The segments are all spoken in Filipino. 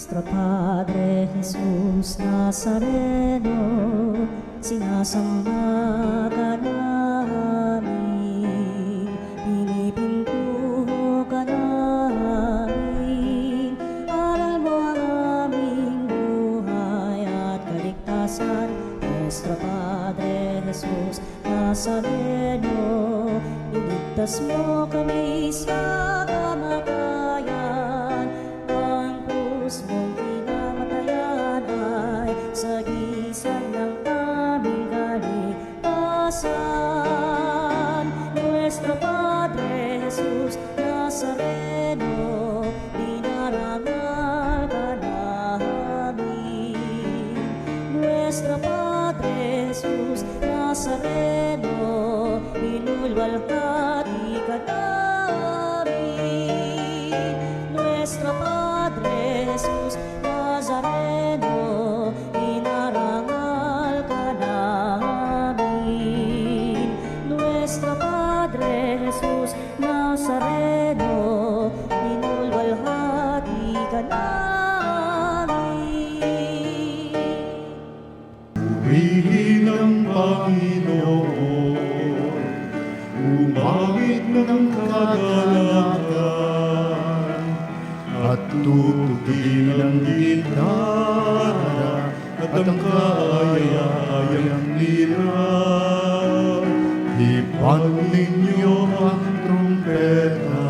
Nuestro Padre Jesús Nazareno, sinasamba ka namin, pinipintuho ka namin, aral mo ang aming buhay at kaligtasan. Nuestro Padre Jesús Nazareno, iligtas mo kami sa kamatayan, ang krus mong pinamatayan ay sagisag ng aming kaligtasan. Nuestro Padre Jesús Nazareno, dinarangal ka namin. Nuestro Padre Jesús Nazareno, inulwalhati ka namin. Nuestro Padre Jesús Nazareno, inarangal ka namin. Nuestro Padre Jesús Nazareno, inulwalhati ka namin. Purihin ang Panginoon, umawit ng kagalakan, at tutugin ang gitara at ang kaaya-ayang lira. Hipan ninyo ang trumpeta.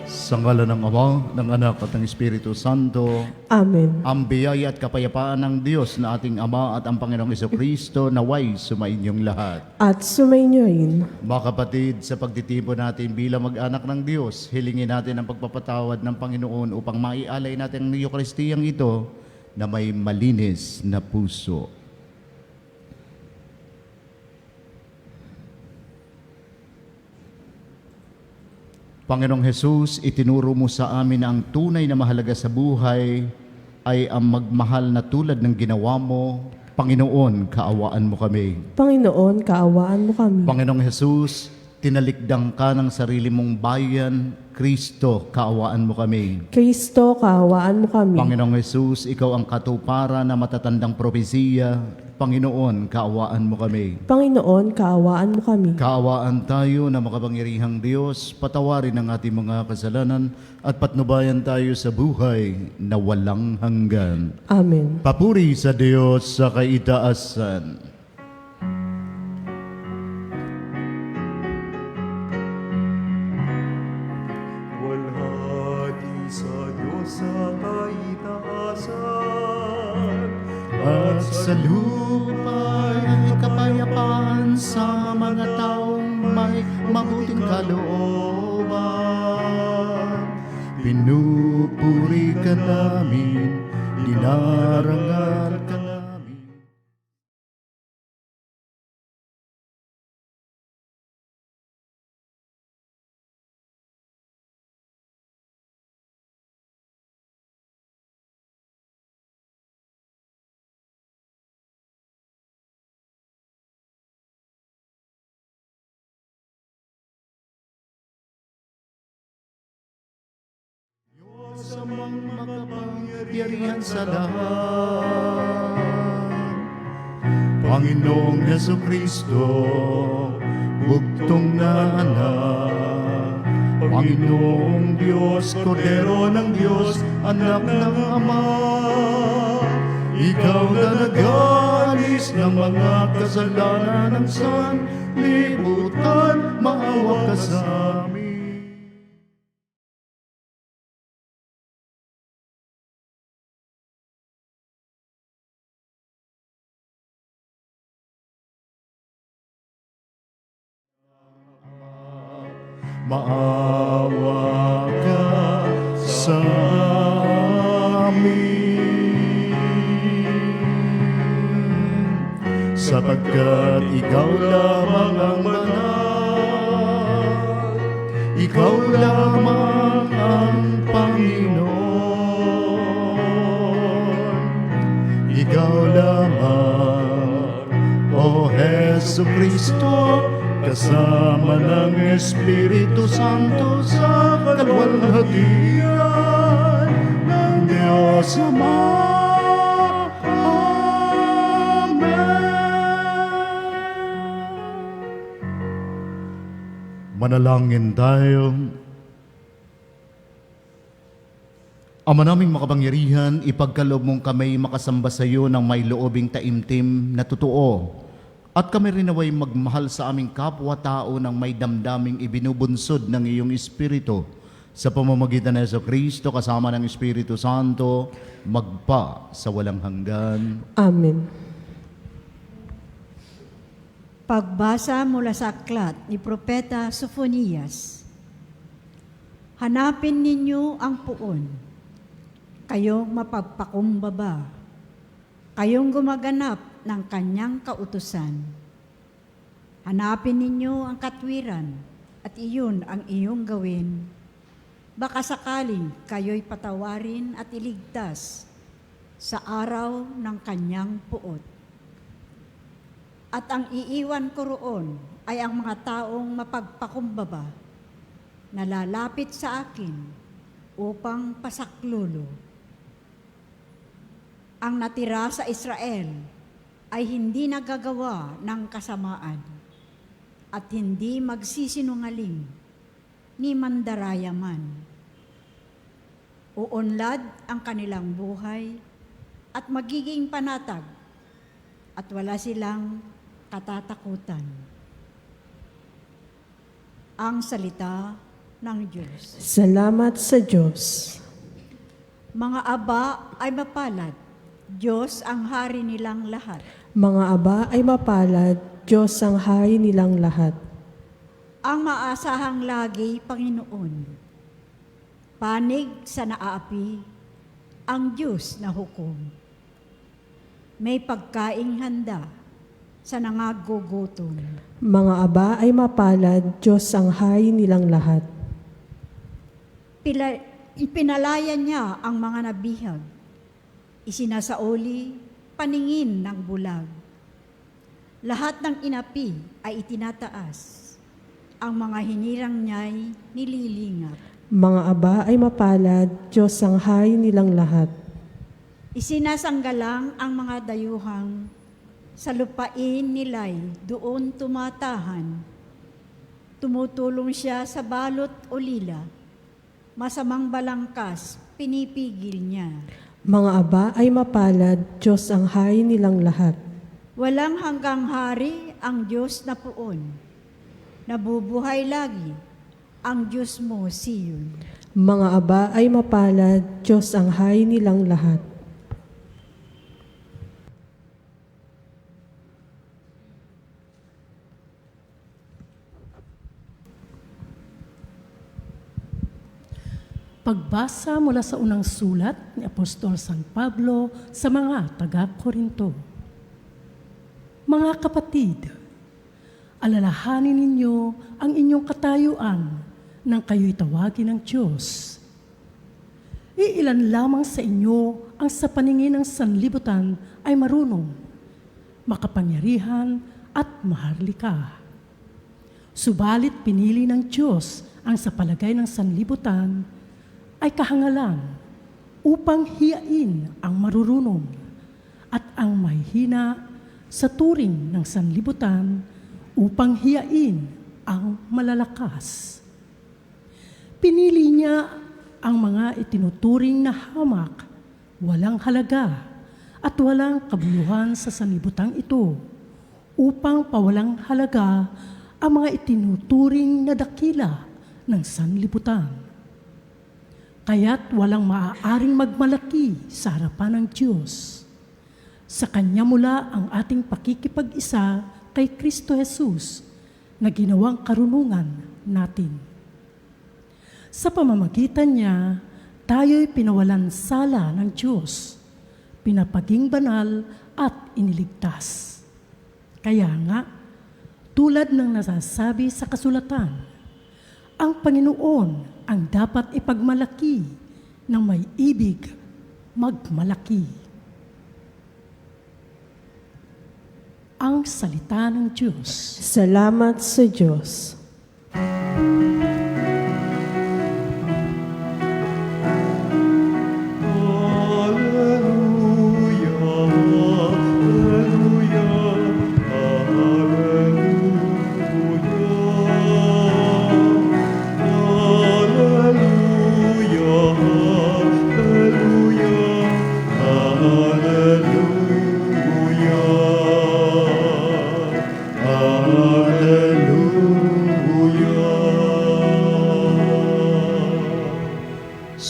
Sa ngala ng Ama, ng Anak at ng Espiritu Santo. Amen. Ang biyaya at kapayapaan ng Diyos na ating Ama at ang Panginoong Jesucristo naway sumainyong lahat. At sumainyoin. Mga kapatid, sa pagtitipon natin bilang mag-anak ng Diyos, hilingin natin ang pagpapatawad ng Panginoon upang maialay natin ang Eucharistiyang ito na may malinis na puso. Panginoong Jesus, itinuro mo sa amin na ang tunay na mahalaga sa buhay ay ang magmahal na tulad ng ginawa mo. Panginoon, kaawaan mo kami. Panginoon, kaawaan mo kami. Panginoong Jesus, tinalikdang ka ng sarili mong bayan. Kristo, kaawaan mo kami. Kristo, kaawaan mo kami. Panginoong Jesus, ikaw ang katuparan na matatandang propesiya. Panginoon, kaawaan mo kami. Panginoon, kaawaan mo kami. Kaawaan tayo na makapangyarihang Diyos, patawarin ang ating mga kasalanan at patnubayan tayo sa buhay na walang hanggan. Amen. Papuri sa Diyos sa kaitaasan. Walhati sa Diyos sa kaitaasan, at sa lupa'y kapayapaan sa mga taong may mabuting kalooban. Pinupuri ka namin, dinarangal ka namin. Diyos amang makapangyarihan sa lahat, Panginoong Jesucristo, bugtong na anak, Panginoong Diyos, Kordero ng Diyos, anak ng Ama. Ikaw na nag-alis ng mga kasalanan ng sanlibutan, maawa ka sa amin. Maawa ka sa amin, sapagkat ikaw lamang ang banal, ikaw lamang ang Panginoon, ikaw lamang, O Jesucristo, kasama ng Espiritu Santo sa kaluwalhatian, Diyos Ama. Manalangin tayo. Ama naming makapangyarihan, ipagkaloob mong kami makasamba sa iyo ng may loobing taimtim na totoo. At kami rin naway magmahal sa aming kapwa-tao ng may damdaming ibinubunsod ng iyong Espiritu. Sa pamamagitan ng Jesucristo kasama ng Espiritu Santo, magpa sa walang hanggan. Amen. Pagbasa mula sa aklat ni Propeta Sofonias. Hanapin ninyo ang puon, kayong mapagpakumbaba, kayong gumaganap ng kanyang kautusan. Hanapin ninyo ang katwiran at iyon ang iyong gawin. Baka sakaling kayo'y patawarin at iligtas sa araw ng kanyang puot. At ang iiwan ko roon ay ang mga taong mapagpakumbaba na lalapit sa akin upang pasaklulo. Ang natira sa Israel ay hindi nagagawa ng kasamaan at hindi magsisinungaling ni mandaraya man. Uunlad ang kanilang buhay at magiging panatag at wala silang katatakutan. Ang salita ng Diyos. Salamat sa Diyos. Mga aba ay mapalad, Diyos ang hari nilang lahat. Mga aba ay mapalad, Diyos ang hari nilang lahat. Ang maasahang lagi, Panginoon, panig sa naaapi, ang Diyos na hukom. May pagkaing handa sa nangagugutom. Mga aba ay mapalad, Diyos ang hari nilang lahat. Ipinalaya niya ang mga nabihag. Isinasaoli, paningin ng bulag. Lahat ng inapi ay itinataas. Ang mga hinirang niya'y nililingap. Mga aba ay mapalad, Diyos ang hari nilang lahat. Isinasanggalang ang mga dayuhang sa lupain nila'y doon tumatahan. Tumutulong siya sa balot o lila. Masamang balangkas, pinipigil niya. Mga aba ay mapalad, Diyos ang hari nilang lahat. Walang hanggang hari ang Diyos na puon. Nabubuhay lagi ang Diyos mo, Siyon. Mga aba ay mapalad, Diyos ang hari nilang lahat. Pagbasa mula sa unang sulat ni Apostol San Pablo sa mga taga-Korinto. Mga kapatid, alalahanin ninyo ang inyong katayuan nang kayo'y tawagin ng Diyos. Iilan lamang sa inyo ang sa paningin ng sanlibutan ay marunong, makapangyarihan at maharlika. Subalit pinili ng Diyos ang sa palagay ng sanlibutan ay kahangalan upang hiyain ang marurunong at ang mahihina sa turing ng sanlibutan upang hiyain ang malalakas. Pinili niya ang mga itinuturing na hamak, walang halaga at walang kabuluhan sa sanlibutan ito upang pawalang halaga ang mga itinuturing na dakila ng sanlibutan. Kaya't walang maaaring magmalaki sa harapan ng Diyos. Sa Kanya mula ang ating pakikipag-isa kay Kristo Jesus na ginawang karunungan natin. Sa pamamagitan niya, tayo'y pinawalan sala ng Diyos, pinapaging banal at iniligtas. Kaya nga, tulad ng nasasabi sa kasulatan, ang Panginoon ang dapat ipagmalaki ng may ibig magmalaki. Ang salita ng Diyos. Salamat sa Diyos. Alleluia.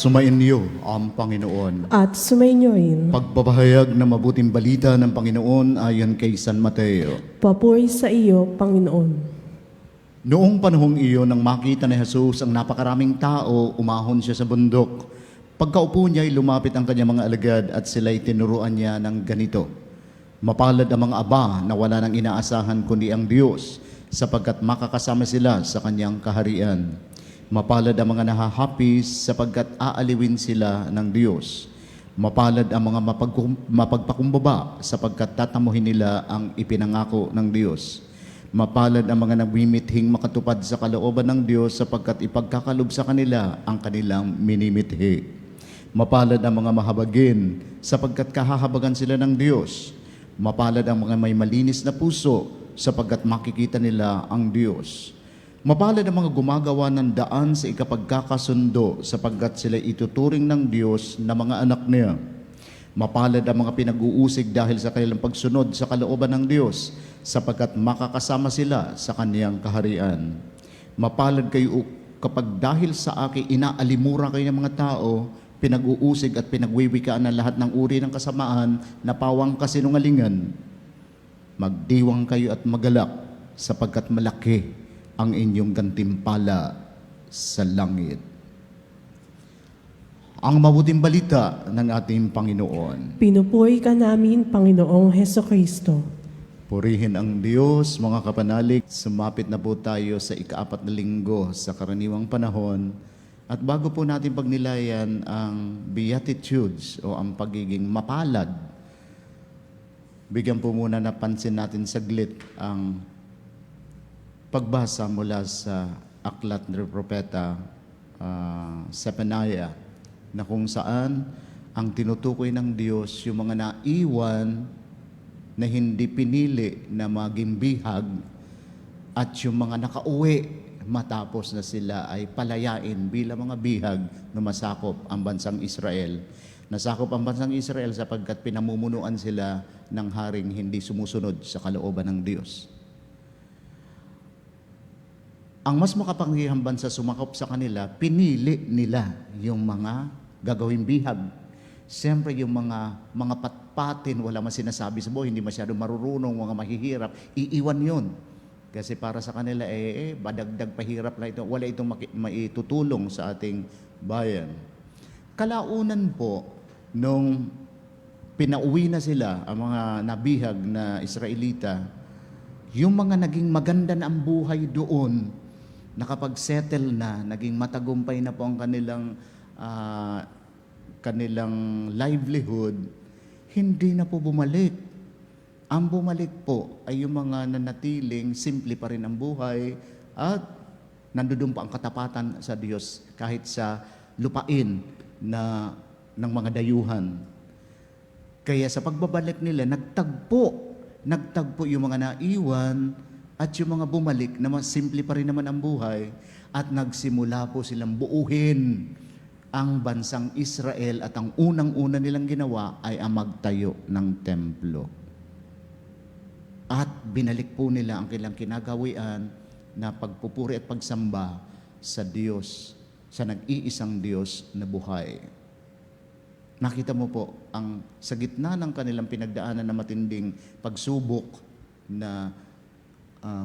Sumainyo ang Panginoon. At sumainyo rin. Pagbabahayag ng mabuting balita ng Panginoon ayon kay San Mateo. Papuri sa iyo, Panginoon. Noong panahong iyon, nang makita ni Jesus ang napakaraming tao, umahon siya sa bundok. Pagkaupo niya ay lumapit ang kanyang mga alagad at sila'y tinuruan niya ng ganito. Mapalad ang mga aba na wala nang inaasahan kundi ang Diyos, sapagkat makakasama sila sa kanyang kaharian. Mapalad ang mga nahahapis sapagkat aaliwin sila ng Diyos. Mapalad ang mga mapagpakumbaba sapagkat tatamuhin nila ang ipinangako ng Diyos. Mapalad ang mga nagmimithing makatupad sa kalooban ng Diyos sapagkat ipagkakalob sa kanila ang kanilang minimithi. Mapalad ang mga mahabagin sapagkat kahahabagan sila ng Diyos. Mapalad ang mga may malinis na puso sapagkat makikita nila ang Diyos. Mapalad ang mga gumagawa ng daan sa ikapagkakasundo sapagkat sila ituturing ng Diyos na mga anak niya. Mapalad ang mga pinag-uusig dahil sa kanilang pagsunod sa kalooban ng Diyos sapagkat makakasama sila sa kaniyang kaharian. Mapalad kayo kapag dahil sa akin inaalimura kayo ng mga tao, pinag-uusig at pinagwiwikaan ng lahat ng uri ng kasamaan na pawang kasinungalingan. Magdiwang kayo at magalak sapagkat malaki ang inyong gantimpala sa langit. Ang mabuting balita ng ating Panginoon. Pinupuri ka namin, Panginoong Heso Kristo. Purihin ang Diyos, mga kapanalig. Sumapit na po tayo sa ika-4 na linggo sa karaniwang panahon. At bago po natin pagnilayan ang Beatitudes o ang pagiging mapalad, bigyan po muna napansin natin saglit ang pagbasa mula sa aklat ng propeta Zephaniah, na kung saan ang tinutukoy ng Diyos yung mga naiwan na hindi pinili na maging bihag at yung mga nakauwi matapos na sila ay palayain bilang mga bihag na masakop ang bansang Israel. Nasakop ang bansang Israel sapagkat pinamumunuan sila ng haring hindi sumusunod sa kalooban ng Diyos. Ang mas makapangyarihang bansa sumakop sa kanila, pinili nila yung mga gagawing bihag. Siyempre yung mga patpatin, wala man sinasabi sa buhay, hindi masyado marurunong, mga mahihirap, iiwan yun. Kasi para sa kanila, badagdag pahirap na ito, wala itong maitutulong sa ating bayan. Kalaunan po, nung pinauwi na sila, ang mga nabihag na Israelita, yung mga naging maganda na ang buhay doon, nakapag-settle na, naging matagumpay na po ang kanilang livelihood, hindi na po bumalik. Ang bumalik po ay yung mga nanatiling simple pa rin ang buhay at nandoon pa ang katapatan sa Diyos kahit sa lupain ng mga dayuhan. Kaya sa pagbabalik nila, nagtagpo yung mga naiwan at yung mga bumalik na mas simple pa rin naman ang buhay at nagsimula po silang buuhin ang bansang Israel at ang unang-una nilang ginawa ay ang magtayo ng templo. At binalik po nila ang kanilang kinagawian na pagpupuri at pagsamba sa Diyos, sa nag-iisang Diyos na buhay. Nakita mo po, sa gitna ng kanilang pinagdaanan na matinding pagsubok na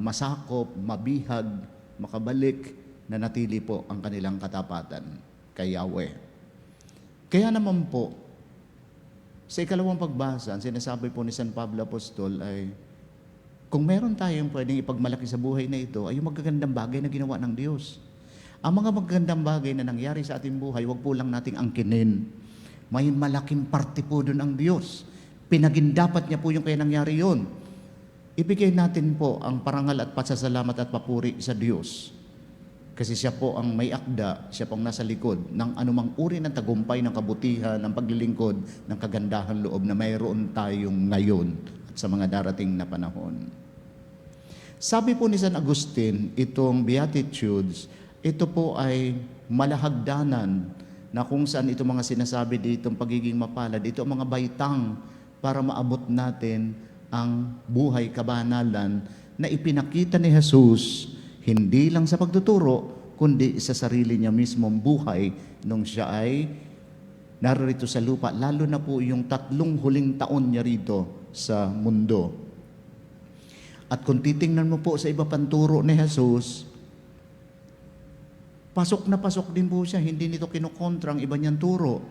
masakop, mabihag, makabalik, na natili po ang kanilang katapatan kay Yahweh. Kaya naman po, sa ikalawang pagbasa, ang sinasabi po ni San Pablo Apostol ay, kung meron tayong pwedeng ipagmalaki sa buhay na ito, ay yung magagandang bagay na ginawa ng Diyos. Ang mga magagandang bagay na nangyari sa ating buhay, wag po lang nating angkinin. May malaking parte po doon ang Diyos. Pinagindapat niya po yung kaya nangyari yun. Ibigay natin po ang parangal at pasasalamat at papuri sa Diyos. Kasi siya po ang may akda, siya po ang nasa likod ng anumang uri ng tagumpay, ng kabutihan, ng paglilingkod, ng kagandahan loob na mayroon tayong ngayon at sa mga darating na panahon. Sabi po ni San Agustin, itong Beatitudes, ito po ay malahagdanan na kung saan ito mga sinasabi dito, pagiging mapalad, ito ang mga baitang para maabot natin ang buhay kabanalan na ipinakita ni Jesus, hindi lang sa pagtuturo, kundi sa sarili niya mismong buhay nung siya ay narito sa lupa, lalo na po yung 3 huling taon niya rito sa mundo. At kung titingnan mo po sa iba pang turo ni Jesus, pasok na pasok din po siya, hindi nito kinukontra ang iba niyang turo.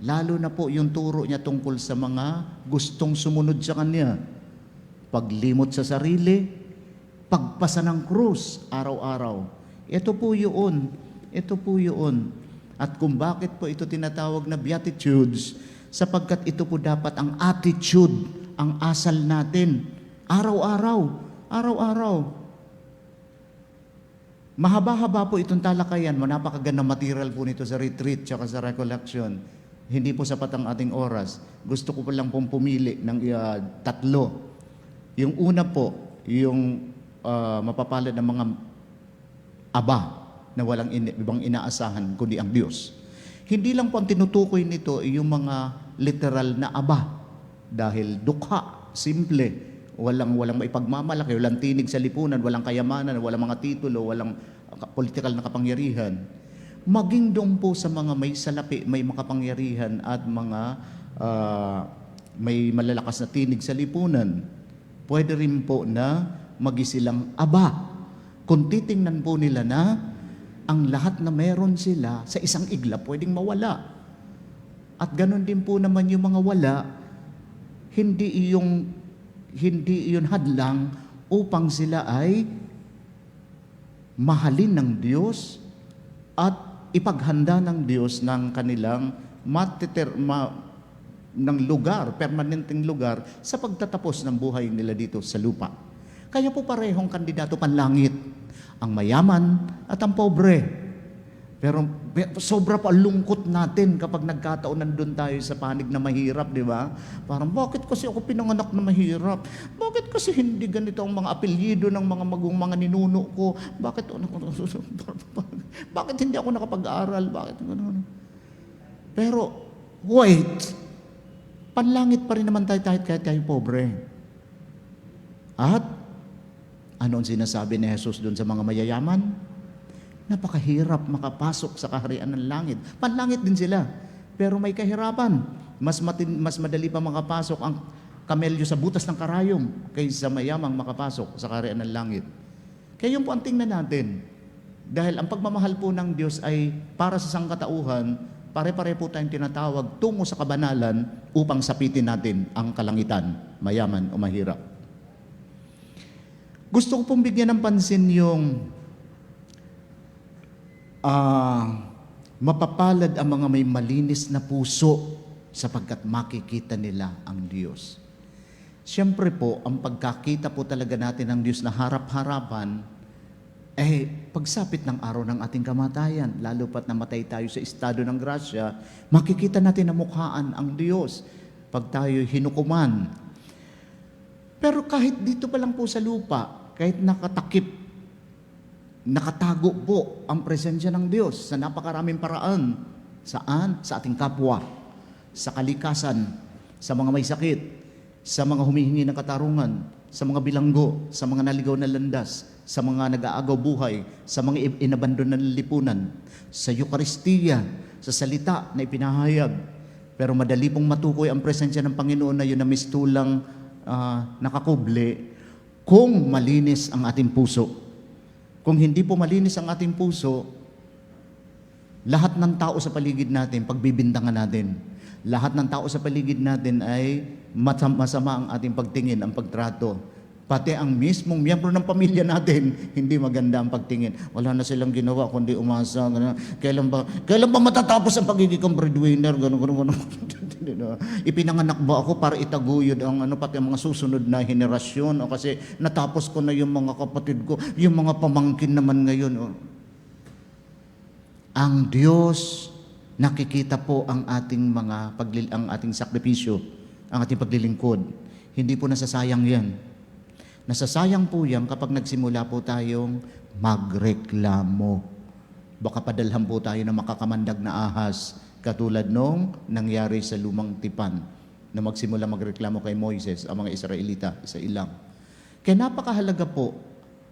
Lalo na po yung turo niya tungkol sa mga gustong sumunod sa Kanya. Paglimot sa sarili, pagpasa ng krus araw-araw. Ito po yun. Ito po yun. At kung bakit po ito tinatawag na Beatitudes, sapagkat ito po dapat ang attitude, ang asal natin. Araw-araw. Araw-araw. Mahaba-haba po itong talakayan. Napakagandang material po nito sa retreat tsaka sa recollection. Hindi po sapat ang ating oras. Gusto ko pa lang pong pumili ng 3. Yung una po, yung mapapalad ng mga aba na walang ibang inaasahan kundi ang Diyos. Hindi lang po ang tinutukoy nito yung mga literal na aba. Dahil dukha, simple, walang maipagmamalaki, walang tinig sa lipunan, walang kayamanan, walang mga titulo, walang political na kapangyarihan. Maging doon po sa mga may salapi, may makapangyarihan at mga may malalakas na tinig sa lipunan, pwede rin po na magisilang aba. Kung titingnan po nila na ang lahat na meron sila sa isang iglap pwedeng mawala. At ganon din po naman yung mga wala, hindi iyon hadlang upang sila ay mahalin ng Diyos at ipaghanda ng Diyos ng kanilang ng lugar, permanenteng lugar sa pagtatapos ng buhay nila dito sa lupa. Kaya po parehong kandidato panlangit, ang mayaman at ang pobre. Pero sobra pa lungkot natin kapag nagkataon nandun tayo sa panig na mahirap, di ba? Parang, bakit kasi ako pinanganak na mahirap? Bakit kasi hindi ganito ang mga apelyido ng mga ninuno ko? Bakit hindi ako nakapag-aral? Bakit gano'n? Pero, wait, panlangit pa rin naman tayo kahit tayo pobre. At, ano ang sinasabi ni Jesus doon sa mga mayayaman? Napakahirap makapasok sa kaharian ng langit. Panlangit din sila, pero may kahirapan. Mas madali pa makapasok ang kamelyo sa butas ng karayom kaysa mayamang makapasok sa kaharian ng langit. Kaya yun po ang tingnan natin. Dahil ang pagmamahal po ng Diyos ay para sa sangkatauhan, pare-pare po tayong tinatawag tungo sa kabanalan upang sapitin natin ang kalangitan, mayaman o mahirap. Gusto ko pong bigyan ng pansin yung mapapalad ang mga may malinis na puso sapagkat makikita nila ang Diyos. Siyempre po, ang pagkakita po talaga natin ng Diyos na harap-harapan, pagsapit ng araw ng ating kamatayan, lalo pat namatay tayo sa estado ng grasya, makikita natin na mukhaan ang Diyos pag tayo hinukuman. Pero kahit dito pa lang po sa lupa, kahit nakatago po ang presensya ng Diyos sa napakaraming paraan. Saan? Sa ating kapwa, sa kalikasan, sa mga may sakit, sa mga humihingi ng katarungan, sa mga bilanggo, sa mga naligaw na landas, sa mga nag-aagaw buhay, sa mga inabandon na lipunan, sa Eucharistia, sa salita na ipinahayag. Pero madali pong matukoy ang presensya ng Panginoon na yun na mistulang nakakuble kung malinis ang ating puso. Kung hindi po malinis ang ating puso, lahat ng tao sa paligid natin, pagbibintangan natin. Lahat ng tao sa paligid natin ay masama ang ating pagtingin, ang pagtrato. Pati ang mismong miyembro ng pamilya natin, hindi maganda ang pagtingin. Wala na silang ginawa, kundi umasa. Kailan ba matatapos ang pagiging breadwinner? Ganun. Ipinanganak ba ako para itaguyod ang pati ang mga susunod na henerasyon? O kasi natapos ko na yung mga kapatid ko, yung mga pamangkin naman ngayon. Ang Diyos, nakikita po ang ating ang ating sakripisyo, ang ating paglilingkod. Hindi po nasasayang yan. Nasasayang po yan kapag nagsimula po tayong magreklamo. Baka padalhan po tayo ng makakamandag na ahas, katulad nung nangyari sa lumang tipan, na magsimula magreklamo kay Moises, ang mga Israelita, sa ilang. Kaya napakahalaga po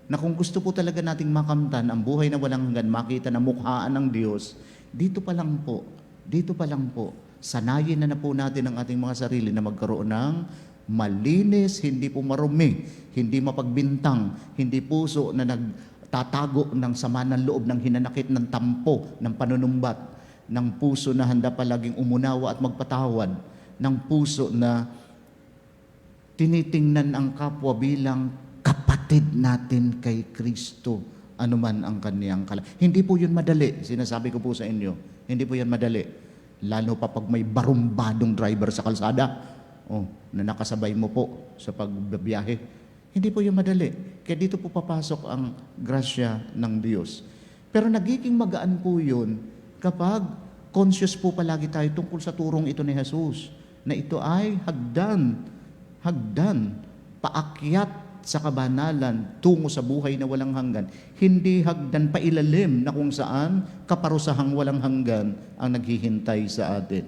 na kung gusto po talaga nating makamtan ang buhay na walang hanggan, makita na mukhaan ng Diyos, dito pa lang po, sanayin na po natin ang ating mga sarili na magkaroon ng malinis, hindi po marumi, hindi mapagbintang, hindi puso na nagtatago ng sama ng loob, ng hinanakit, ng tampo, ng panunumbat, ng puso na handa palaging umunawa at magpatawad, ng puso na tinitingnan ang kapwa bilang kapatid natin kay Kristo, anuman ang kaniyang Hindi po yun madali, sinasabi ko po sa inyo, hindi po yan madali. Lalo pa pag may barumbadong driver sa kalsada, na nakasabay mo po sa pagbibiyahe. Hindi po yun madali. Kaya dito po papasok ang grasya ng Diyos. Pero nagiging magaan po yun kapag conscious po palagi tayo tungkol sa turong ito ni Jesus, na ito ay hagdan, paakyat sa kabanalan tungo sa buhay na walang hanggan. Hindi hagdan pailalim na kung saan kaparusahang walang hanggan ang naghihintay sa atin.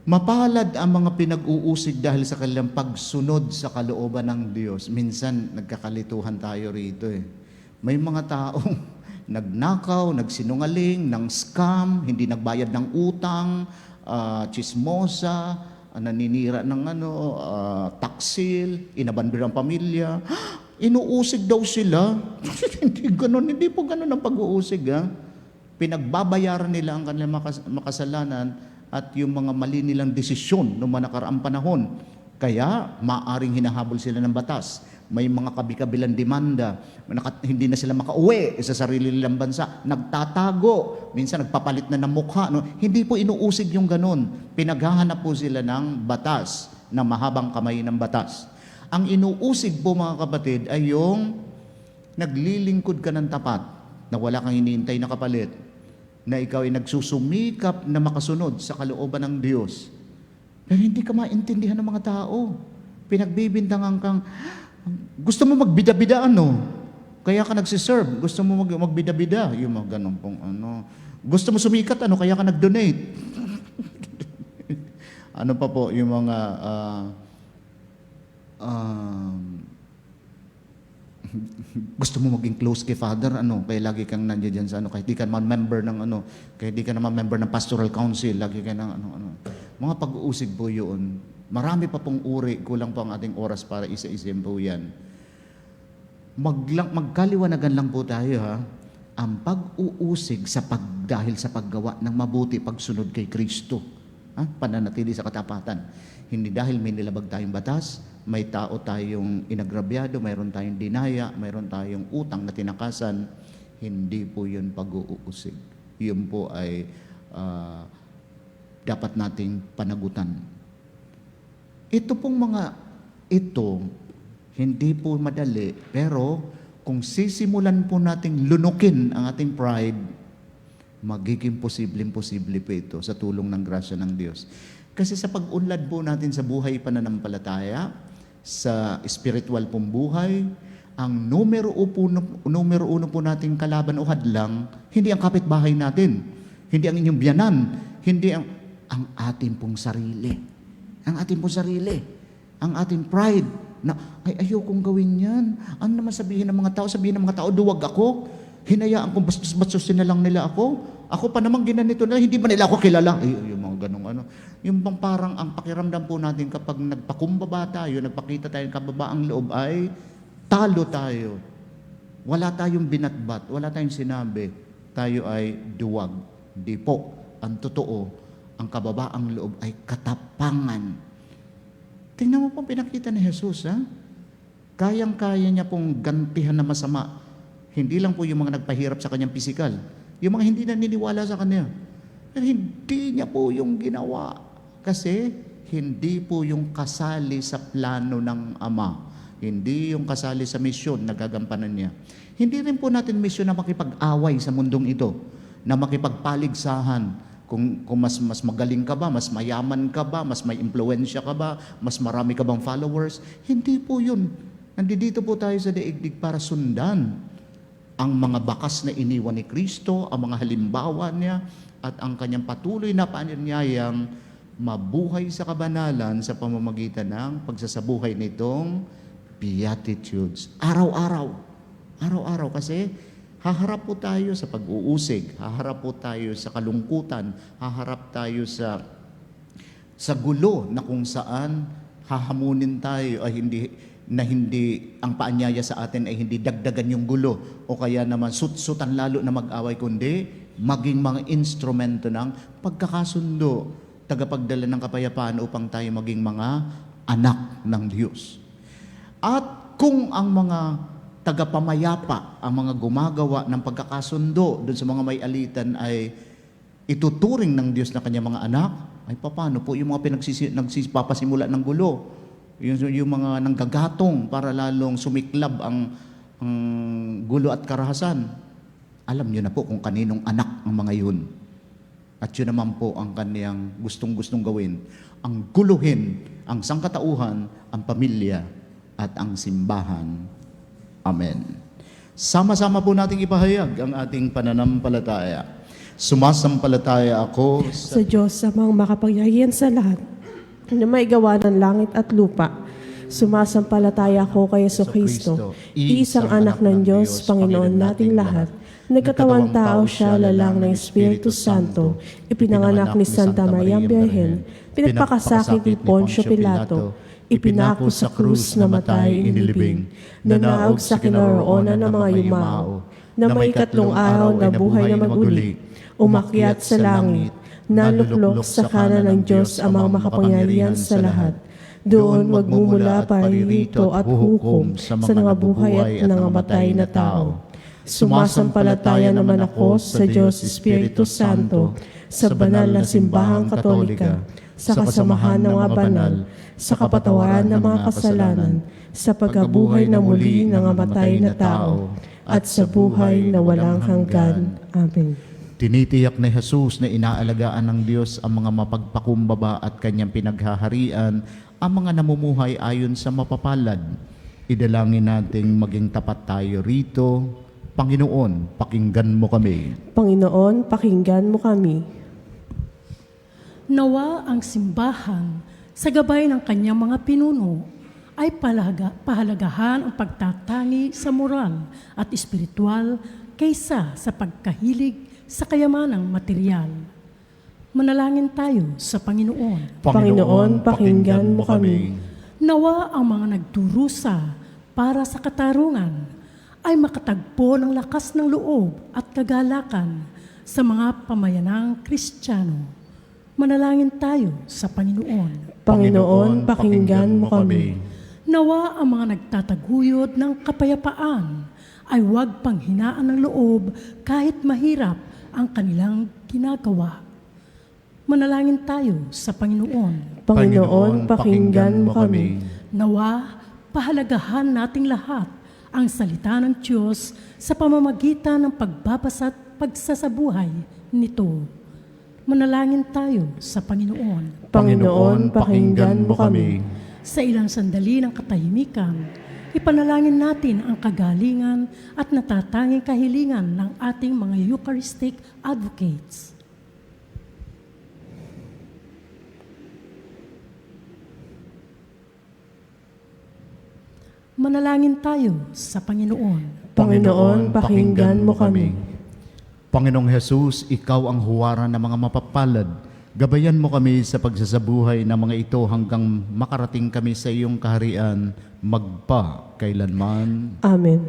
Mapalad ang mga pinag-uusig dahil sa kanilang pagsunod sa kalooban ng Diyos. Minsan, nagkakalituhan tayo rito eh. May mga taong nagnakaw, nagsinungaling, ng scam, hindi nagbayad ng utang, chismosa, naninira ng taksil, inabandon ang pamilya. Inuusig daw sila. Hindi po ganun ang pag-uusig. Pinagbabayaran nila ang kanilang makasalanan at yung mga mali nilang desisyon noong mga nakaraang panahon. Kaya maaring hinahabol sila ng batas. May mga kabi-kabilang demanda. Hindi na sila makauwi sa sarili nilang bansa. Nagtatago. Minsan nagpapalit na ng mukha. No? Hindi po inuusig yung ganun. Pinaghahanap po sila ng batas, ng mahabang kamay ng batas. Ang inuusig po mga kapatid ay yung naglilingkod ka ng tapat na wala kang hinihintay na kapalit, na ikaw ay nagsusumikap na makasunod sa kalooban ng Diyos. Pero hindi ka maintindihan ng mga tao. Pinagbibintangan kang, gusto mo magbida-bida kaya ka nagsiserve. Gusto mo magbida-bida, yung mga ganun pong Gusto mo sumikat kaya ka nag-donate. Ano pa po, yung mga, gusto mo maging close kay Father, kaya lagi kang nandiyan dyan sa kahit di ka naman member ng kahit di ka naman member ng pastoral council, lagi ka ng mga pag-uusig po yun. Marami pa pong uri, kulang pa ang ating oras para isa-isin po yan. Magkaliwanagan lang po tayo ang pag-uusig dahil sa paggawa ng mabuti, pagsunod kay Kristo. Pananatili sa katapatan. Hindi dahil may nilabag tayong batas, may tao tayong inagrabyado, mayroon tayong dinaya, mayroon tayong utang na tinakasan, hindi po yun pag-uusig. Yun po ay dapat nating panagutan. Ito pong hindi po madali, pero kung sisimulan po nating lunukin ang ating pride, magiging posibleng-posible po ito sa tulong ng grasya ng Diyos. Kasi sa pag-unlad po natin sa buhay pananampalataya, sa spiritual pong buhay, ang numero uno po nating kalaban o hadlang, hindi ang kapitbahay natin, hindi ang inyong biyanan, hindi ang ating pong sarili. Ang ating pong sarili. Ang ating pride na, ayokong gawin yan. Ano naman sabihin ng mga tao? Sabihin ng mga tao, duwag ako. Hinayaan kong bastos-bastosin na lang nila ako. Ako pa naman ginanito na, hindi ba nila ako kilala? Yung mga ganong Yung bang parang ang pakiramdam po natin kapag nagpakumbaba tayo, nagpakita tayo ng kababaang loob ay talo tayo. Wala tayong binatbat, wala tayong sinabi. Tayo ay duwag. Hindi po. Ang totoo, ang kababaang loob ay katapangan. Tingnan mo pong pinakita ni Jesus, Kayang-kaya niya pong gantihan na masama. Hindi lang po yung mga nagpahirap sa kanyang pisikal. Yung mga hindi naniniwala sa kanya. Pero hindi niya po yung ginawa. Kasi hindi po yung kasali sa plano ng Ama. Hindi yung kasali sa misyon na gagampanan niya. Hindi rin po natin misyon na makipag-away sa mundong ito. Na makipagpaligsahan. Kung mas magaling ka ba, mas mayaman ka ba, mas may impluensya ka ba, mas marami ka bang followers. Hindi po yun. Nandito po tayo sa daigdig para sundan ang mga bakas na iniwan ni Kristo, ang mga halimbawa niya, at ang kanyang patuloy na paanyayang mabuhay sa kabanalan sa pamamagitan ng pagsasabuhay nitong Beatitudes. Araw-araw. Araw-araw kasi haharap po tayo sa pag-uusig, haharap po tayo sa kalungkutan, haharap tayo sa gulo na kung saan hahamunin tayo ay hindi ang paanyaya sa atin ay hindi dagdagan yung gulo o kaya naman sutsutan lalo na mag-away, kundi maging mga instrumento ng pagkakasundo, tagapagdala ng kapayapaan upang tayo maging mga anak ng Diyos. At kung ang mga tagapamayapa, ang mga gumagawa ng pagkakasundo doon sa mga may alitan ay ituturing ng Diyos na kanyang mga anak, ay paano po yung mga nagsipapasimula ng gulo, yung mga nanggagatong para lalong sumiklab ang gulo at karahasan. Alam niyo na po kung kaninong anak ang mga yun. At yun naman po ang kaniyang gustong-gustong gawin. Ang guluhin, ang sangkatauhan, ang pamilya, at ang simbahan. Amen. Sama-sama po nating ipahayag ang ating pananampalataya. Sumasampalataya ako Sa Diyos amang makapangyarihan sa lahat, na may gawa ng langit at lupa. Sumasampalataya ako kay Jesucristo, iisang anak ng Diyos, Panginoon nating lahat. Nagkatawang tao siya, lalang ng Espiritu Santo, ipinanganak ni Santa Maria Birhen, pinagpakasakit ni Poncio Pilato, ipinako sa krus, namatay, inilibing, nanaog sa kinaroonan ng mga yumao, na may ikatlong araw na buhay na maguli, umakyat sa langit, naluklok sa kanan ng Diyos amang makapangyarihan sa lahat. Doon magmumula paririto at hukom sa mga buhay at nangamatay na tao. Sumasampalataya naman ako sa Diyos Espiritu Santo, sa banal na simbahang katolika, sa kasamahan ng mga banal, sa kapatawaran ng mga kasalanan, sa pagkabuhay na muli ng namatay na tao, at sa buhay na walang hanggan. Amen. Tinitiyak ni Jesus na inaalagaan ng Diyos ang mga mapagpakumbaba at kanyang pinaghaharian, ang mga namumuhay ayon sa mapapalad. Idalangin nating maging tapat tayo rito. Panginoon, pakinggan mo kami. Panginoon, pakinggan mo kami. Nawa ang simbahan sa gabay ng kanyang mga pinuno ay pahalagahan ang pagtatangi sa moral at espiritual kaysa sa pagkahilig sa kayamanang material. Manalangin tayo sa Panginoon. Panginoon, pakinggan mo kami. Nawa ang mga nagdurusa para sa katarungan ay makatagpo ng lakas ng loob at kagalakan sa mga pamayanang Kristiyano. Manalangin tayo sa Panginoon. Panginoon, pakinggan mo kami. Nawa ang mga nagtataguyod ng kapayapaan ay huwag panghinaan ng loob kahit mahirap ang kanilang ginagawa. Manalangin tayo sa Panginoon. Panginoon, pakinggan mo kami. Nawa, pahalagahan nating lahat ang salita ng Diyos sa pamamagitan ng pagbabasa at pagsasabuhay nito. Manalangin tayo sa Panginoon. Panginoon, pakinggan mo kami. Sa ilang sandali ng katahimikan, ipanalangin natin ang kagalingan at natatanging kahilingan ng ating mga Eucharistic advocates. Manalangin tayo sa Panginoon. Panginoon, pakinggan mo kami. Panginoong Jesus, Ikaw ang huwaran ng mga mapapalad. Gabayan mo kami sa pagsasabuhay ng mga ito hanggang makarating kami sa iyong kaharian magpa kailanman. Amen.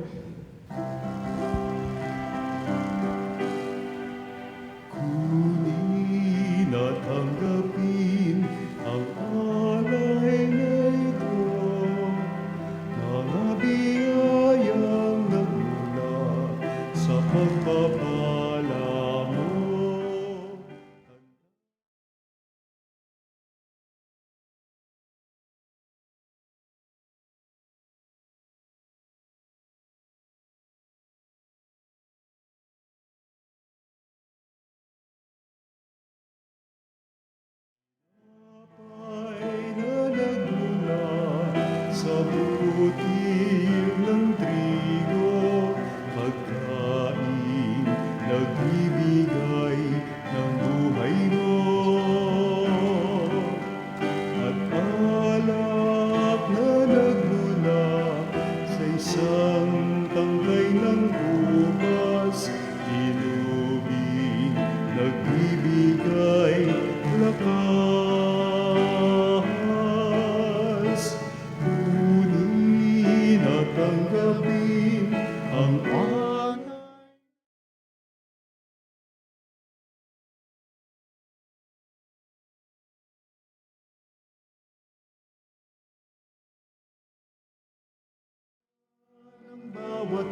bawat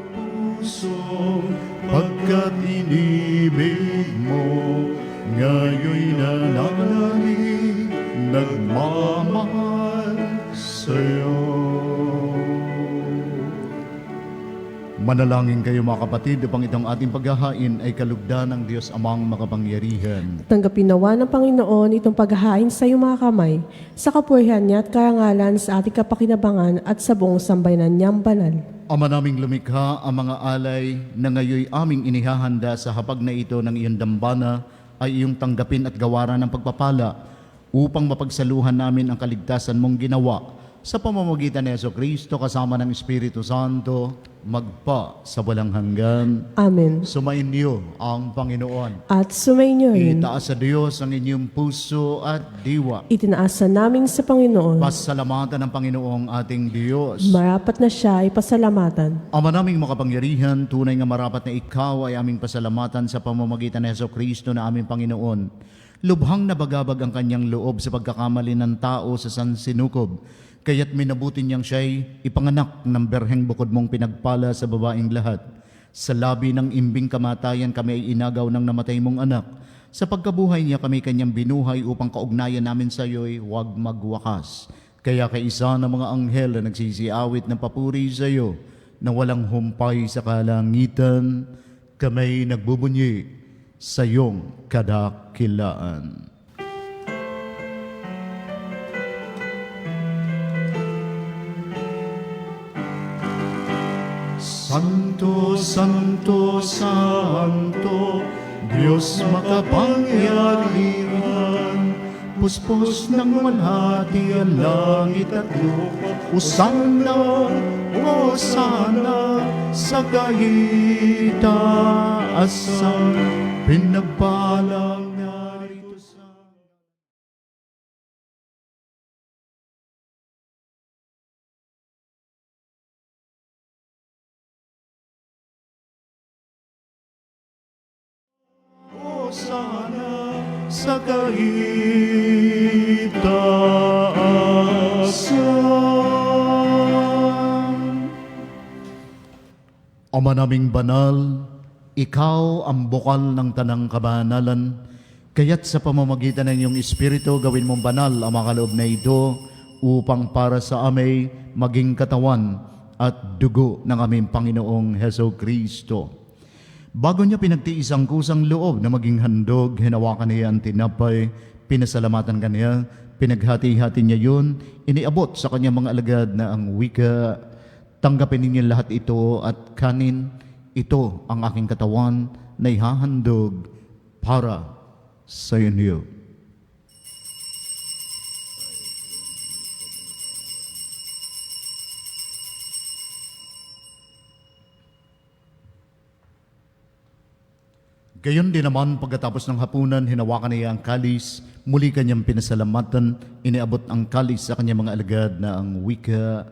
puso, pagkat inibig mo, ngayon nananalig, nagmamahal sa'yo. Manalangin kayo mga kapatid upang itong ating paghahain ay kalugdan ng Diyos Amang makapangyarihan. Tanggapin nawa ng Panginoon itong paghahain sa iyong mga kamay, sa kapurihan niya at karangalan sa ating kapakinabangan at sa buong sambayanan niyang banal. Ama naming lumikha, ang mga alay na ngayoy aming inihahanda sa hapag na ito ng iyong dambana ay iyong tanggapin at gawaran ng pagpapala upang mapagsaluhan namin ang kaligtasan mong ginawa sa pamamagitan ni Jesucristo kasama ng Espiritu Santo, magpa sa walang hanggan. Amen. Sumainyo ang Panginoon. At sumainyo rin, Itaas sa Diyos ang inyong puso at diwa. itinaasa namin sa Panginoon. Pasalamatan ng Panginoong ating Diyos. Marapat na siya ay pasalamatan. Ama naming makapangyarihan, tunay nga marapat na ikaw ay aming pasalamatan sa pamamagitan ni Jesucristo na aming Panginoon. Lubhang nabagabag ang kanyang loob sa pagkakamali ng tao sa sansinukob. Kaya't minabuti niyang siya'y ipanganak ng berheng bukod mong pinagpala sa babaeng lahat. Sa labi ng imbing kamatayan kami ay inagaw ng namatay mong anak. Sa pagkabuhay niya kami kanyang binuhay upang kaugnayan namin sa iyo'y huwag magwakas. Kaya kaisa ng mga anghel na nagsisiawit ng papuri sa iyo na walang humpay sa kalangitan, kami nagbubunyi sa iyong kadakilaan. Santo, Santo, Santo, Diyos makapangyarihan, puspos ng walhati ang langit at lupa. Hosanna, Hosanna, sa kaitaasan, pinagpalang narito sa... Hosanna sa kaitaasan. Ama naming banal, ikaw ang bukal ng tanang kabanalan, kaya't sa pamamagitan ng iyong Espiritu gawin mong banal ang mga kaloob na ito upang para sa amay maging katawan at dugo ng aming Panginoong Jesucristo. Bago niya pinagtiis ang kusang loob na maging handog, hinawakan niya ang tinapay, pinasalamatan kaniya, pinaghati-hati niya yun, iniabot sa kanyang mga alagad na ang wika, tanggapin ninyo lahat ito at kanin, ito ang aking katawan na ihahandog para sa inyo. Gayon din naman pagkatapos ng hapunan, hinawakan niya ang kalis, muli kanyang pinasalamatan, iniabot ang kalis sa kanyang mga alagad na ang wika,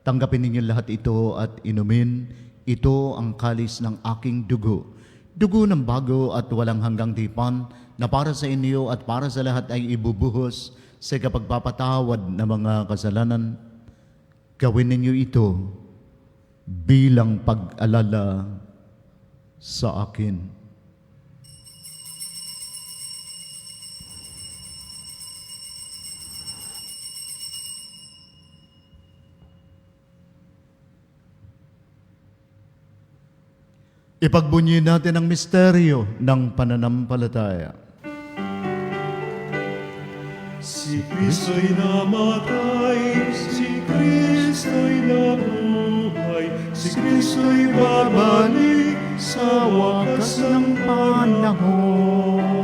tanggapin ninyo lahat ito at inumin, ito ang kalis ng aking dugo, dugo ng bago at walang hanggang tipan, na para sa inyo at para sa lahat ay ibubuhos sa kapagpapatawad ng mga kasalanan. Gawin ninyo ito bilang pag-alala sa akin. Ipagbunyi natin ang misteryo ng pananampalataya. Si Kristo'y namatay, si Kristo'y nabuhay, si Kristo'y babalik sa wakas ng panahon.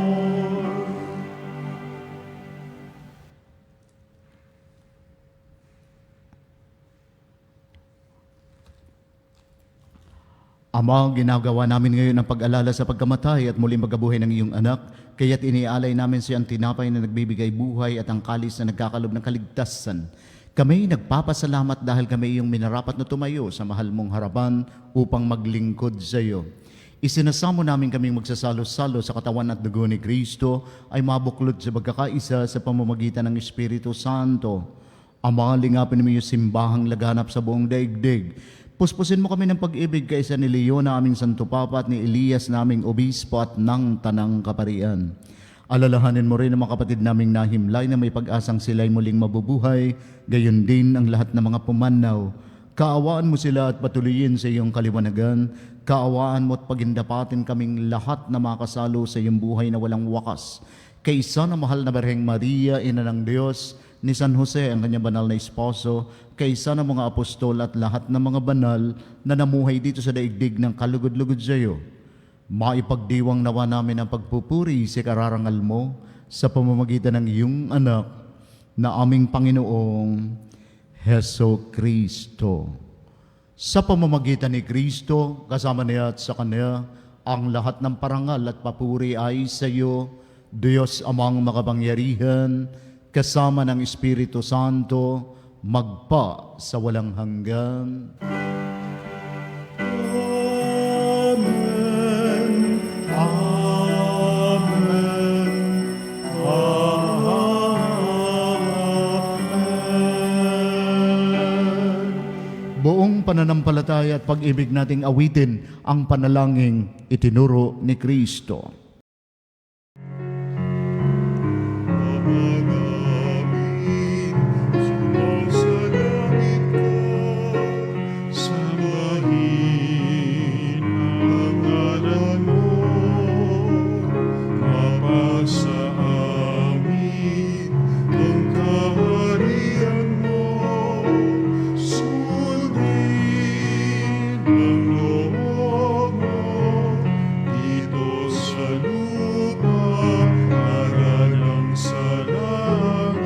Ama, ginagawa namin ngayon ang pag-alala sa pagkamatay at muling pagkabuhay ng iyong anak, kaya't inialay namin siya ang tinapay na nagbibigay buhay at ang kalis na nagkakalob ng kaligtasan. Kami nagpapasalamat dahil kami iyong minarapat na tumayo sa mahal mong harapan upang maglingkod sa iyo. Isinasamo namin kaming magsasalo-salo sa katawan at dugo ni Kristo ay mabuklod sa pagkakaisa sa pamamagitan ng Espiritu Santo. Ama, lingapin mo yung simbahang laganap sa buong daigdig. Puspusin mo kami ng pag-ibig kaysa ni Leo na aming Santo Papa at ni Elias na aming Obispo at ng Tanang Kaparian. Alalahanin mo rin ang mga kapatid naming nahimlay na may pag-asang sila'y muling mabubuhay, gayon din ang lahat ng mga pumanaw. Kaawaan mo sila at patuloyin sa iyong kaliwanagan. Kaawaan mo at pagindapatin kaming lahat na makasalo sa iyong buhay na walang wakas. Kaysa na mahal na Berheng Maria, Ina ng Diyos, ni San Jose, ang kanyang banal na esposo, kaysa ng mga apostol at lahat ng mga banal na namuhay dito sa daigdig ng kalugod-lugod sa iyo. Maipagdiwang nawa namin ang pagpupuri sa kararangal mo sa pamamagitan ng iyong anak na aming Panginoong Heso Kristo. Sa pamamagitan ni Kristo, kasama niya at sa Kanya, ang lahat ng parangal at papuri ay sa iyo, Diyos Amang makapangyarihan, kasama ng Espiritu Santo, magpa sa walang hanggan. Amen. Amen. Amen. Buong pananampalataya at pag-ibig nating awitin ang panalangin itinuro ni Kristo. Namin, sumasalangit ka, sambahin ang ngalan mo, mapasa amin ang kaharian mo, sundin ang loob mo, dito sa lupa, para lang sa langit.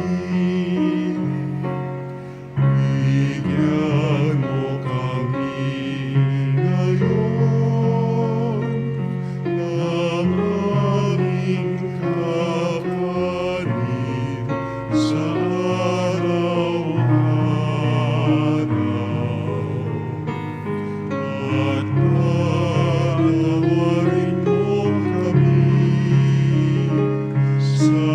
Bigyan mo kami ngayon ng aming kakanin sa araw-araw. At patawarin mo kami sa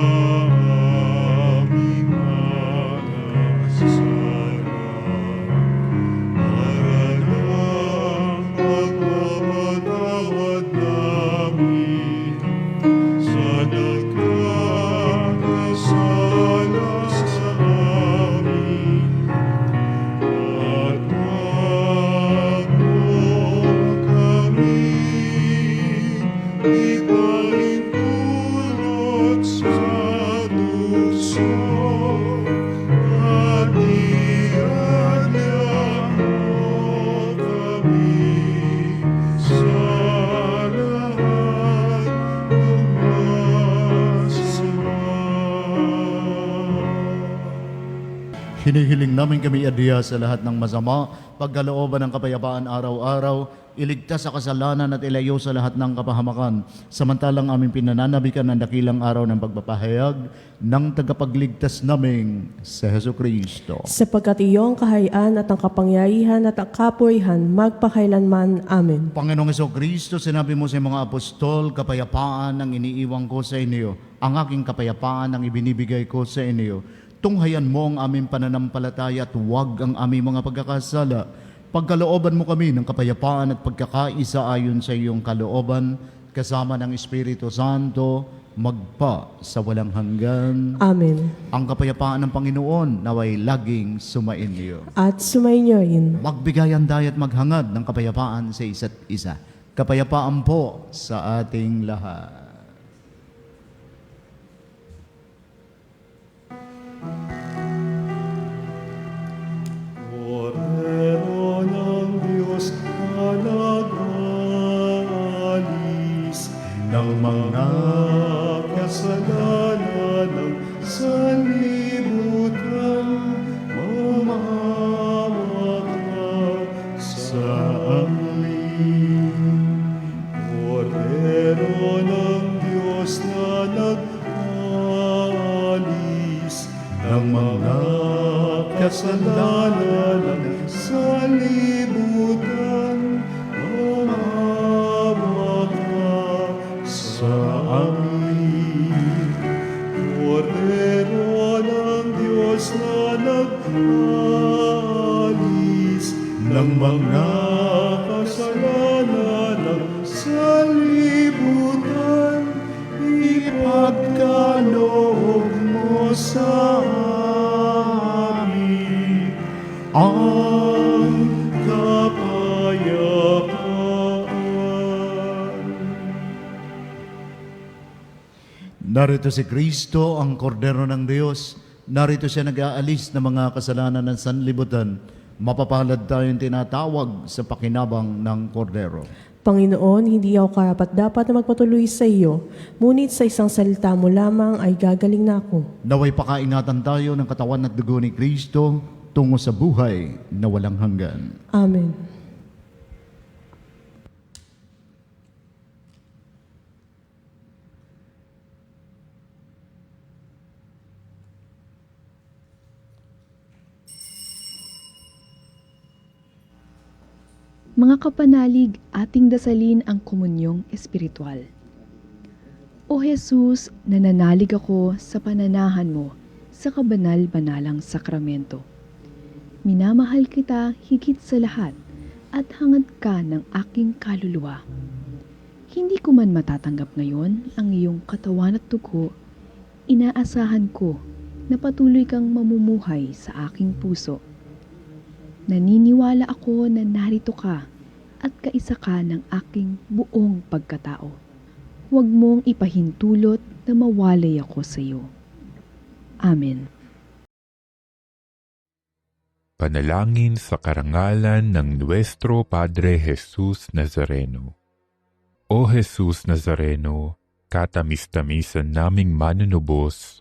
aming mga kasalanan, para ng pagpapatawad namin sa nagkakasala sa amin. At huwag mo kami ipahintulot sa tukso, at iadya mo kami sa lahat ng masama. Hinihiling namin kami adya sa lahat ng masama, pagkalooban ng kapayapaan araw-araw, iligtas sa kasalanan at ilayo sa lahat ng kapahamakan. Samantalang aming pinananabikan ang dakilang araw ng pagpapahayag ng tagapagligtas naming sa Heso Kristo. Sapagkat iyong kahayaan at ang kapangyarihan at ang kapurihan magpakailanman. Amen. Panginoong Heso Kristo, sinabi mo sa mga apostol, kapayapaan ang iniiwang ko sa inyo, ang aking kapayapaan ang ibinibigay ko sa inyo. Tunghayan mo ang aming pananampalataya at huwag ang aming mga pagkakasala. Pagkalooban mo kami ng kapayapaan at pagkakaisa ayon sa iyong kalooban, kasama ng Espiritu Santo, magpa sa walang hanggan. Amen. Ang kapayapaan ng Panginoon naway laging sumainyo. At sumainyo rin. Magbigayan daya at maghangad ng kapayapaan sa isa't isa. Kapayapaan po sa ating lahat. Kordero ng Diyos na nag-alis ng mga kasalanan ng sanlibutan, mamamatag sa amin. Kordero ng Diyos na nag-alis ng mga kasalanan ng sanlibutan, mamamatag sa amin. Kordero ng Diyos na nag-alis ng mga kasalanan ng sanlibutan, ipagkaloob mo sa amin ang kapayapaan. Narito si Kristo, ang kordero ng Diyos. Narito siya nag-aalis ng mga kasalanan ng sanlibutan. Mapapalad tayong tinatawag sa pakinabang ng kordero. Panginoon, hindi ako karapat-dapat na magpatuloy sa iyo, ngunit sa isang salita mo lamang ay gagaling na ako. Naway pakaingatan tayo ng katawan at dugo ni Kristo tungo sa buhay na walang hanggan. Amen. Mga kapanalig, ating dasalin ang komunyong espiritual. O Jesus, nananalig ako sa pananahan mo sa kabanal-banalang sakramento. Minamahal kita higit sa lahat at hangad ka ng aking kaluluwa. Hindi ko man matatanggap ngayon ang iyong katawan at dugo, inaasahan ko na patuloy kang mamumuhay sa aking puso. Naniniwala ako na narito ka at kaisa ka ng aking buong pagkatao. Huwag mong ipahintulot na mawalay ako sa iyo. Amen. Panalangin sa karangalan ng Nuestro Padre Jesus Nazareno. O Jesus Nazareno, katamis-tamisan naming manunubos,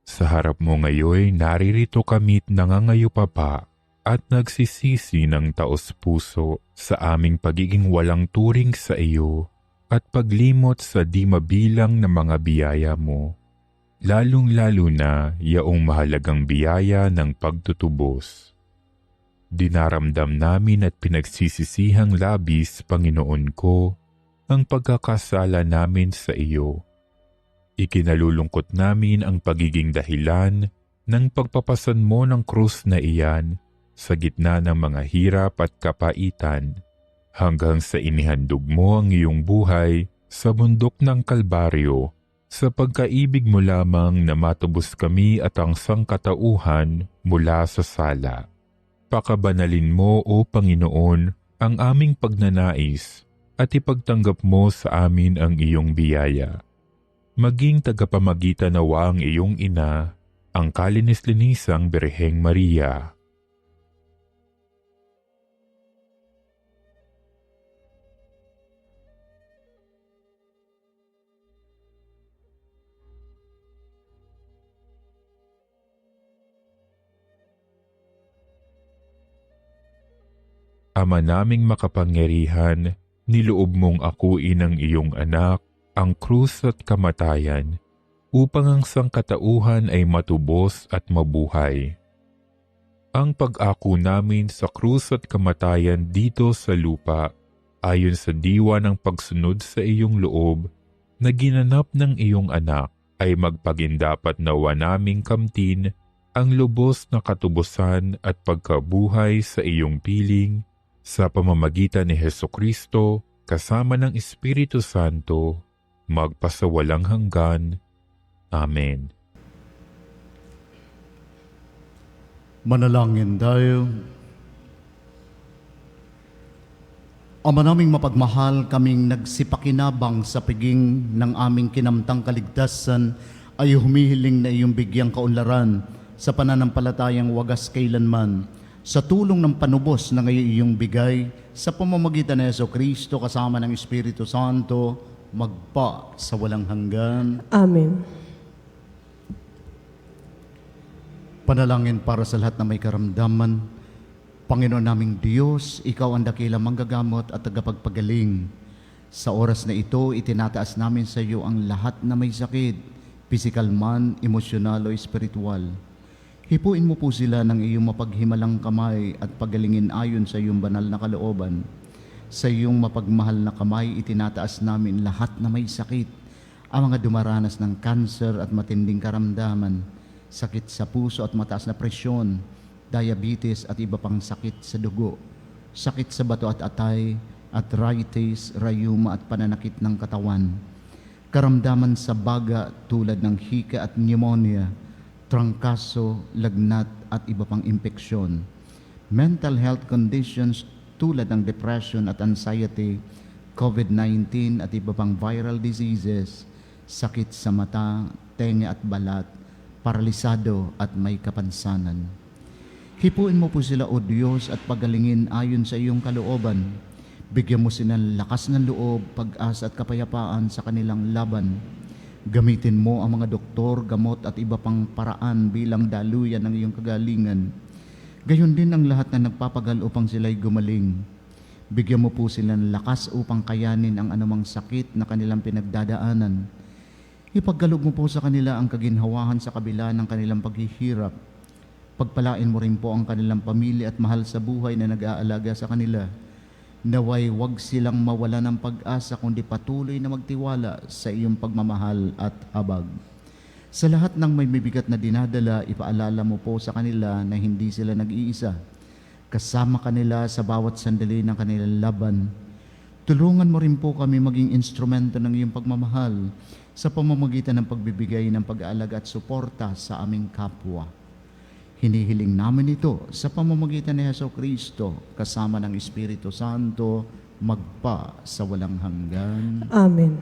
sa harap mo ngayon naririto kami't nangangayupapa at nagsisisi ng taos-puso sa aming pagiging walang turing sa iyo at paglimot sa di mabilang na mga biyaya mo, lalong-lalo na yaong mahalagang biyaya ng pagtutubos. Dinaramdam namin at pinagsisisihang labis, Panginoon ko, ang pagkakasala namin sa iyo. Ikinalulungkot namin ang pagiging dahilan ng pagpapasan mo ng krus na iyan sa gitna ng mga hirap at kapaitan, hanggang sa inihandog mo ang iyong buhay sa bundok ng Kalbaryo, sa pagkaibig mo lamang na matubos kami at ang sangkatauhan mula sa sala. Pakabanalin mo, O Panginoon, ang aming pagnanais at ipagtanggap mo sa amin ang iyong biyaya. Maging tagapamagitan nawa ang iyong ina, ang kalinis-linisang Birheng Maria. Ama naming makapangyarihan, niloob mong akuin ang iyong anak, ang krus at kamatayan, upang ang sangkatauhan ay matubos at mabuhay. Ang pag-ako namin sa krus at kamatayan dito sa lupa, ayon sa diwa ng pagsunod sa iyong loob, na ginanap ng iyong anak, ay magpagindapat nawa naming kamtin ang lubos na katubusan at pagkabuhay sa iyong piling, sa pamamagitan ni Hesukristo, kasama ng Espiritu Santo, magpasawalang hanggan. Amen. Manalangin tayo. Ama naming mapagmahal, kaming nagsipakinabang sa piging ng aming kinamtang kaligtasan ay humihiling na iyong bigyang kaunlaran sa pananampalatayang wagas kailanman, sa tulong ng panubos na ngayon iyong bigay sa pamamagitan ni Jesucristo kasama ng Espiritu Santo, magpa sa walang hanggan. Amen. Panalangin para sa lahat na may karamdaman. Panginoon naming Diyos, Ikaw ang dakilang manggagamot at tagapagpagaling. Sa oras na ito, itinataas namin sa iyo ang lahat na may sakit, pisikal man, emosyonal o espiritual. Hipuin mo po sila ng iyong mapaghimalang kamay at pagalingin ayon sa iyong banal na kalooban. Sa iyong mapagmahal na kamay, itinataas namin lahat na may sakit, ang mga dumaranas ng kanser at matinding karamdaman, sakit sa puso at mataas na presyon, diabetes at iba pang sakit sa dugo, sakit sa bato at atay, arthritis, rayuma at pananakit ng katawan, karamdaman sa baga tulad ng hika at pneumonia, trangkaso, lagnat at iba pang impeksyon, mental health conditions tulad ng depression at anxiety, COVID-19 at iba pang viral diseases, sakit sa mata, tenga at balat, paralisado at may kapansanan. Hipuin mo po sila, O Diyos, at pagalingin ayon sa iyong kalooban. Bigyan mo sila ng lakas ng loob, pag-asa at kapayapaan sa kanilang laban. Gamitin mo ang mga doktor, gamot at iba pang paraan bilang daluyan ng iyong kagalingan. Gayon din ang lahat na nagpapagal upang sila'y gumaling. Bigyan mo po sila ng lakas upang kayanin ang anumang sakit na kanilang pinagdadaanan. Ipagkaloob mo po sa kanila ang kaginhawahan sa kabila ng kanilang paghihirap. Pagpalain mo rin po ang kanilang pamilya at mahal sa buhay na nag-aalaga sa kanila. Naway wag silang mawala ng pag-asa kundi patuloy na magtiwala sa iyong pagmamahal at habag. Sa lahat ng may bibigat na dinadala, ipaalala mo po sa kanila na hindi sila nag-iisa. Kasama kanila sa bawat sandali ng kanilang laban. Tulungan mo rin po kami maging instrumento ng iyong pagmamahal sa pamamagitan ng pagbibigay ng pag-aalaga at suporta sa aming kapwa. Hinihiling namin ito sa pamamagitan ni Jesucristo kasama ng Espiritu Santo magpa sa walang hanggan. Amen.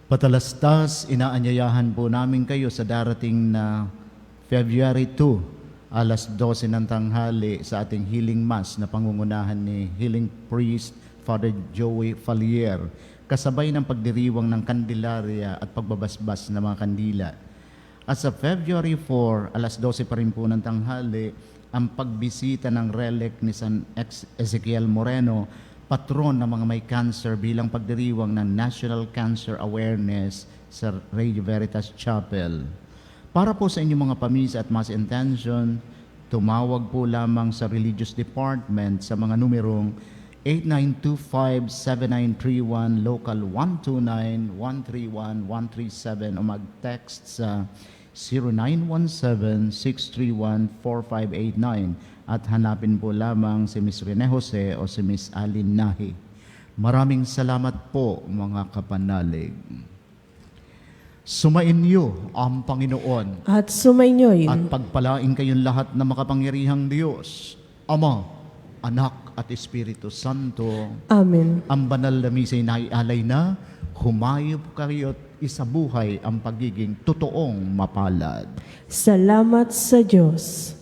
Patalastas, inaanyayahan po namin kayo sa darating na February 2, alas 12 ng tanghali sa ating healing mass na pangungunahan ni healing priest Father Joey Fallier, kasabay ng pagdiriwang ng kandilarya at pagbabasbas ng mga kandila. At sa February 4, alas 12 pa rin po ng tanghali, ang pagbisita ng relic ni San Ezekiel Moreno, patron ng mga may cancer bilang pagdiriwang ng National Cancer Awareness sa Radio Veritas Chapel. Para po sa inyong mga pamisa at mass intention, tumawag po lamang sa Religious Department sa mga numerong 8925-7931, local 129-131-137 o mag-text sa 0917-631-4589 at hanapin po lamang si Miss Rene Jose o si Miss Alin Nahi. Maraming salamat po mga kapanalig. Sumainyo ang Panginoon At sumainyo'y at pagpalain kayong lahat na makapangyarihang Diyos, Ama, Anak at Espiritu Santo. Amen. Ang banal na misa'y naialay na, humayo po kayo at isabuhay ang pagiging totoong mapalad. Salamat sa Diyos.